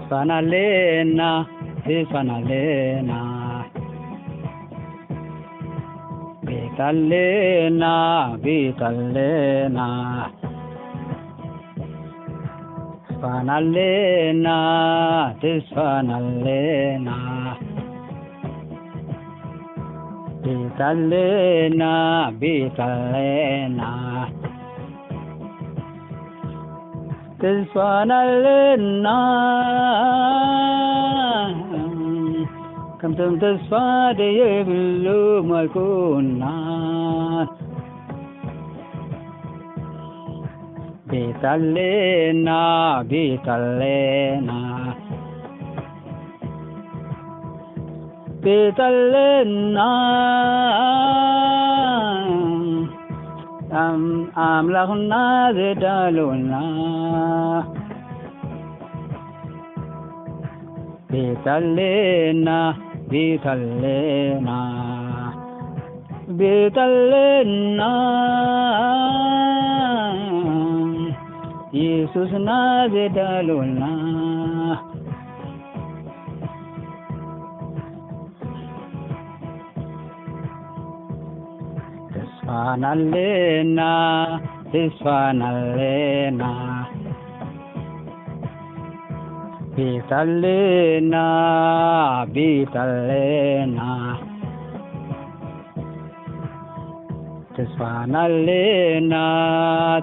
ተስፋናለና ተስፋናለና ቤታለና ቤታለና ተስፋናለና ተስፋናለና ቤታለና ቤታለና ተስፋናለና ከምተም ተስፋ ደየብሉ ማይኮና ቤታለና ቤታለና ቤታለና አምላክና ዘዳሉና ቤታለና ቤታለና ቤታለና ኢየሱስና ዘዳሉና ተስፋናለና ተስፋናለና ቤታለና ቤታለና ተስፋናለና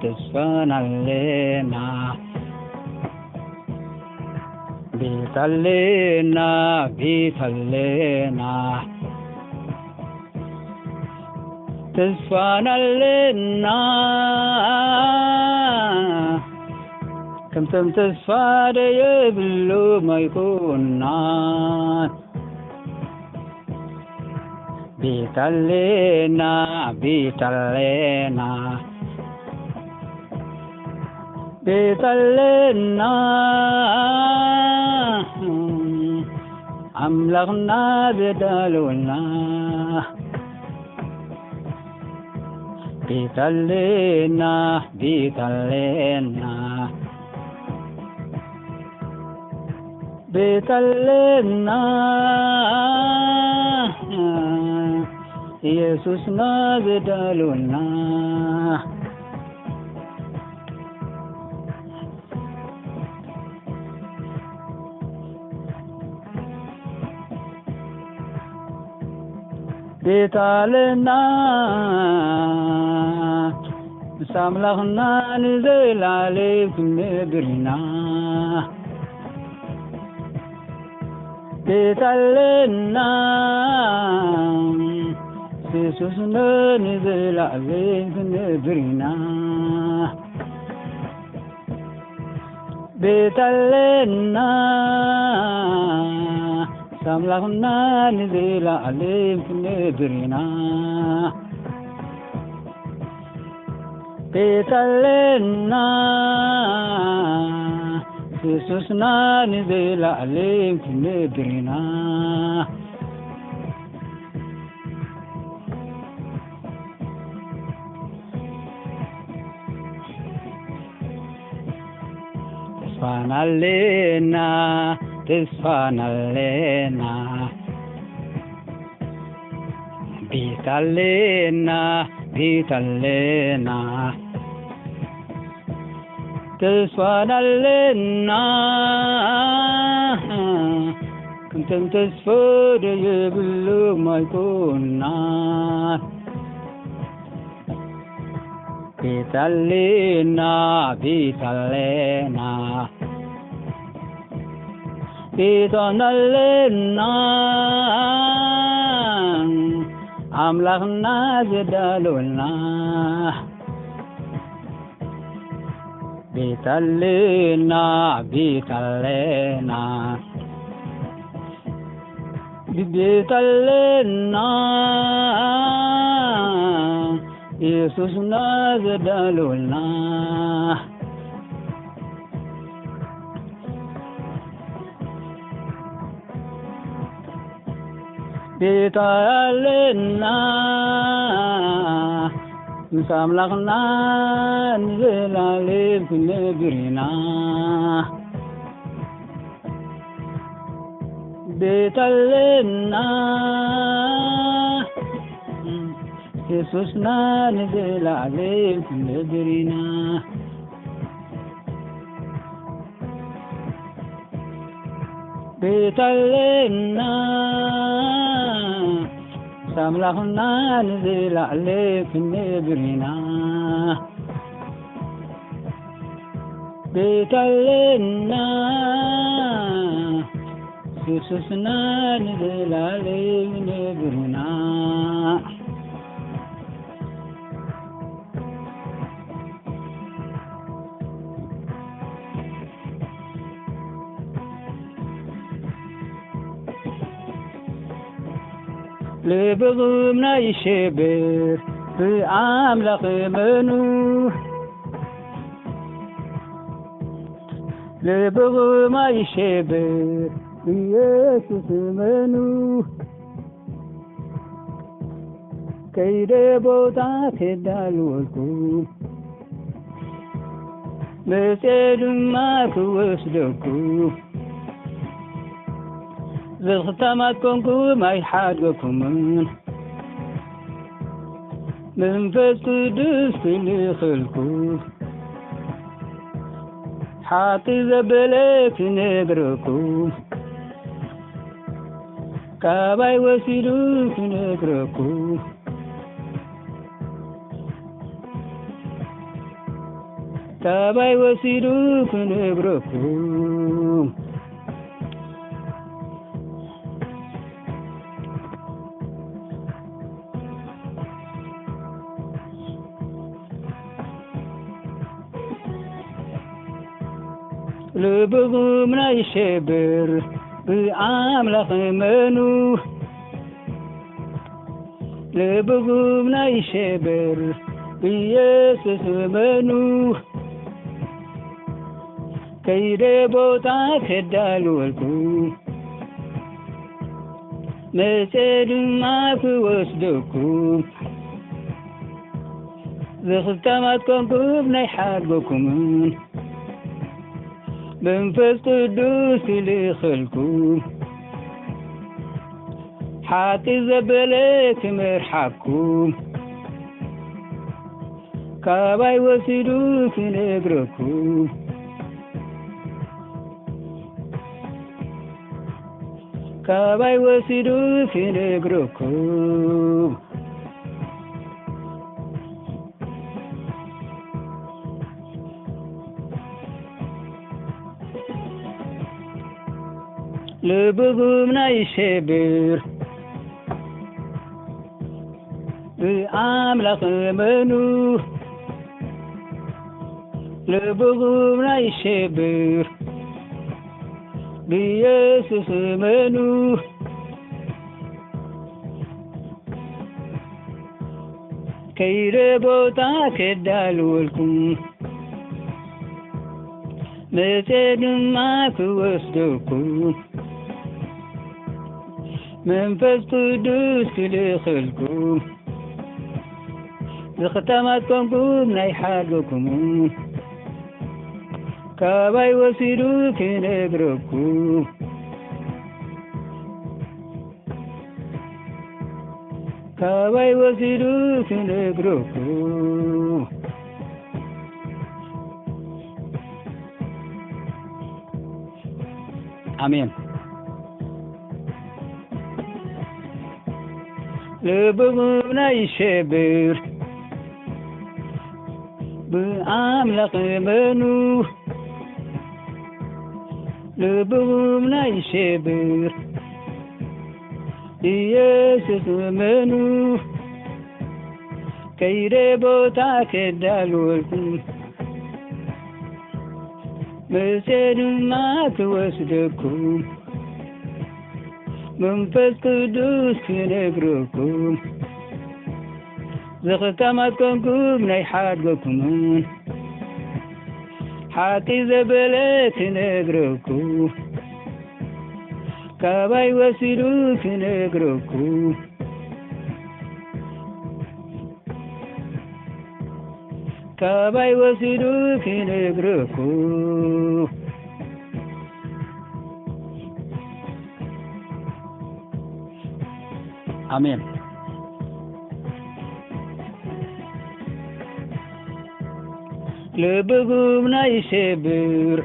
ተስፋናለና ቤታለና ቤታለና ተስፋናለና ከምተም ተስፋ ደየብሉ ማይኮና ቤታለና ቤታለና ቤታለና አምላክና ዘዳሉና ቤታለና ቤታለና ቤታለና ኢየሱስና ዘዳሉና ቤታለና ሳምላክና ንዘላለም ክንግርና ቤታለና ኢየሱስና ንዘላለም ክንግርና ቤታለና ሳምላክና ንዘላለም ክንግርና ቤታለና ኢየሱስና ንዘላለም ክንግርና ተስፋናለና ተስፋናለና ቤታለና ቤታለና ተስፋናለና ከምተም ተስፋ ደየብሉ ማይኮና ቤታለና ቤታለና ቤታለና አምላክና ዘዳሉና ቤታለና ቤታለና ቤታለና ኢየሱስና ዘዳሉና ቤታለና ሳምላክና ንዘላለም ክንግርና ቤታለና ኢየሱስና ንዘላለም ምድሪና ቤታለና ሳምላኽና ንዘላለም ምድሪና ቤታለና ኢየሱስና ንዘላለም ምድሪና ልብغም ናይሸብር ብኣምላኽ እመኑ ልብغም ናይሸብር ኢየሱስ እመኑ ከይደ ቦታ ከዳልወልኩም መፄ ድማ ክወስደኩም ዝኽተማት ኮንኩም ኣይሓድገኩምን መንፈስ ቅዱስ ክልኽልኩም ሓቂ ዘበለ ክነግረኩም ካባይ ወሲዱ ክነግረኩም ካባይ ወሲዱ ክነግረኩም ልብغም ናይሸብር ብኣምላኽ እመኑ ልብغም ናይሸብር ኢየሱስ እመኑ ከይደ ቦታ ከዳልወልኩም መፄ ድማ ክወስደኩም ዝኽተማት ኮንኩም ናይ ሓድገኩምን መንፈስ ቅዱስ ክልኽልኩም ሓቂ ዘበለ ክመርሓኩም ካባይ ወሲዱ ክነግረኩም ካባይ ወሲዱ ክነግረኩም ልብغም ናይሸብር ብኣምላኽ እመኑ ልብغም ናይሸብር ኢየሱስ እመኑ ከይደ ቦታ ከዳልወልኩም መፄ ድማ ክወስደኩም መንፈስ ቅዱስ ክልኽልኩም ዝኽተማት ኮንኩም ናይ ሓድገኩምን ካባይ ወሲዱ ክነግረኩም ካባይ ወሲዱ ክነግረኩም አሜን ልብغም ናይሸብር ብኣምላኽ እመኑ ልብغም ናይሸብር ኢየሱስ እመኑ ከይደ ቦታ ከዳልወልኩም መፄ ድማ ክወስደኩም መንፈስ ቅዱስ ክነግረኩም ዝኽተማት ኮንኩም ናይ ሓድገኩምን ሓቂ ዘበለ ክነግረኩም ካባይ ወሲዱ ክነግረኩም ካባይ ወሲዱ ክነግረኩም አሜን ልብጉም ናይ ሽብር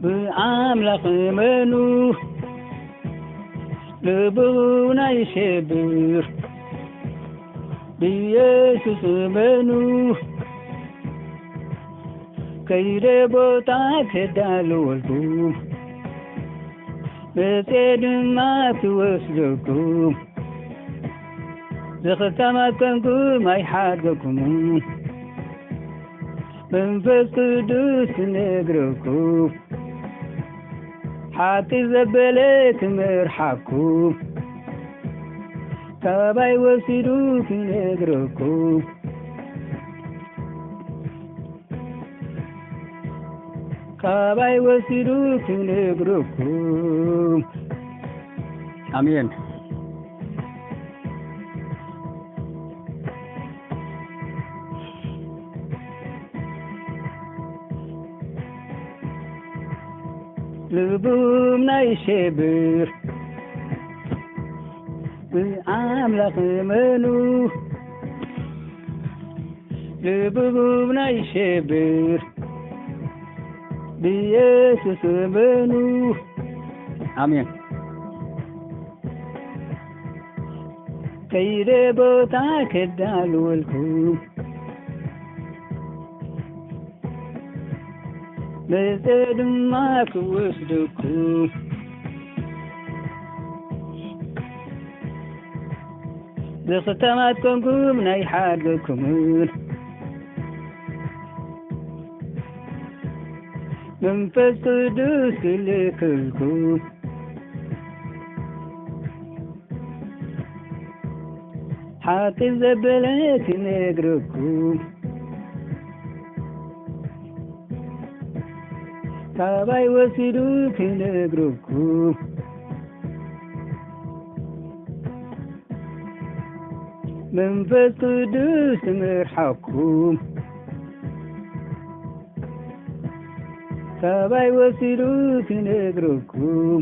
ብአምላኽ እመኑ ልብጉም ናይ ሽብር ብኢየሱስ እመኑ ከይደ ቦታ ከዳልወልኩም በጤድማ ክወስደኩም ዝኽተማከንኩም ኣይሓድገኩምን መንፈስ ቅዱስ ክነግረኩም ሓቂ ዘበለ ክመርሓኩም ካባይ ወሲዱ ክነግረኩም ካባይ ወሲዱ ክነግረኩም አሜን ልብጉም ናይ ሽብር ብአምላኽ እመኑ ልብጉም ናይ ሽብር ብኢየሱስ እመኑ አሜን ከይደ ቦታ ከዳልወልኩም በጽድማ ክወስደኩም ዝኽተማትኮንኩም ናይ ሓድገኩምን መንፈስ ቅዱስ ክልክልኩም ሓቂ ዘበለ ክነግረኩም ካባይ ወሲዱ ክነግረኩም መንፈስ ቅዱስ ክመርሓኩም ካባይ ወሲዱ ክነግረኩም